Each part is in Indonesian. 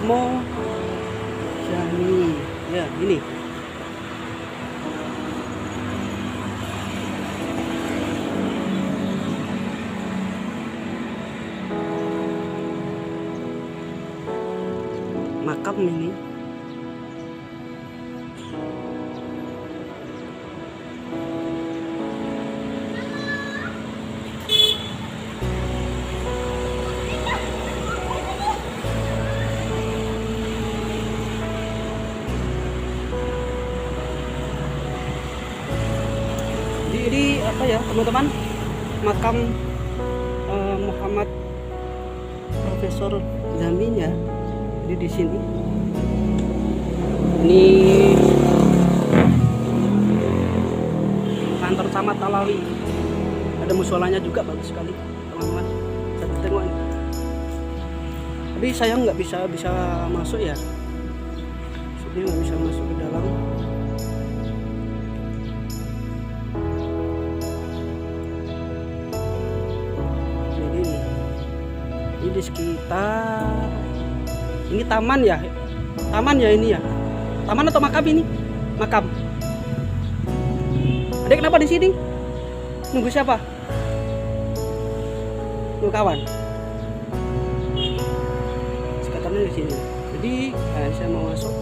Kusmo Jani ya, ini makam ini. Jadi apa ya teman-teman, makam Muhammad Profesor Zamin ya. Jadi di sini ini kantor camat Talawi, ada musolanya juga, bagus sekali teman-teman. Saya tengok ini, tapi sayang nggak bisa masuk ya, jadi nggak bisa masuk ke dalam. Ini di sekitar ini taman ya ini ya, taman atau makam ini? Makam. Adek kenapa di sini? Nunggu siapa? Nunggu kawan. Sekitarnya di sini. Jadi saya mau masuk.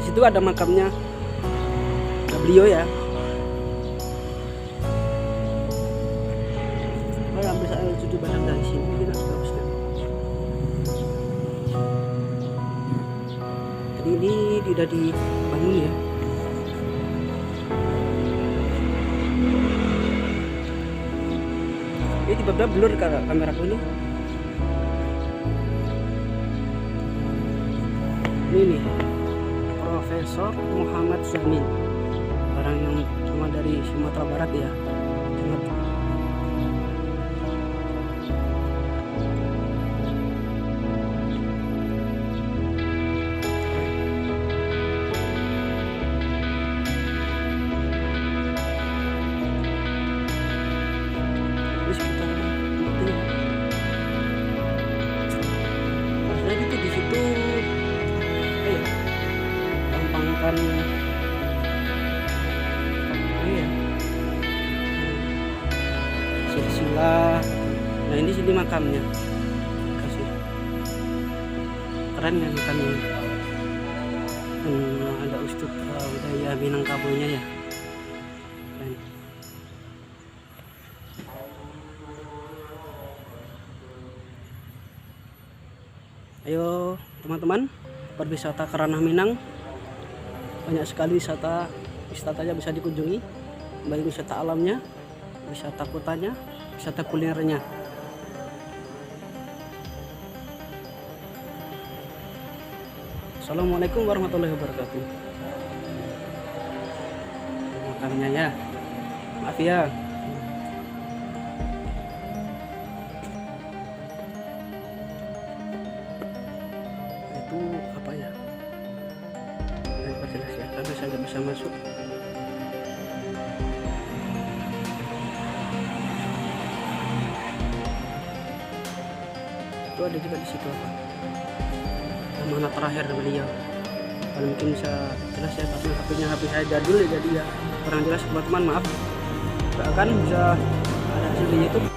Di situ ada makamnya beliau ya. Bisa cuci barang dari sini kita bagusnya. Jadi ini tidak dibangun ya. Ini tiba-tiba blur kameraku ini. Ini nih, Profesor Muhammad Zamin, orang yang cuma dari Sumatera Barat ya. Gampangkan ya, silsilah. Nah ini sini makamnya, kasih keren ya makamnya. Ada Ustadz budaya Minangkabunya ya, keren. Ayo teman-teman, berwisata ke Ranah Minang, banyak sekali wisatanya bisa dikunjungi, baik wisata alamnya, wisata kotanya, wisata kulinernya. Assalamualaikum warahmatullahi wabarakatuh. Makamnya ya, maaf ya. Itu apa ya? Jelas ya, karena saya nggak bisa masuk. Itu ada juga di situ apa? Mana terakhir beliau? Kalau mungkin bisa jelas ya, tapi HP saya jadul ya, jadi ya kurang jelas teman-teman, maaf. Nggak akan bisa ada hasil di YouTube.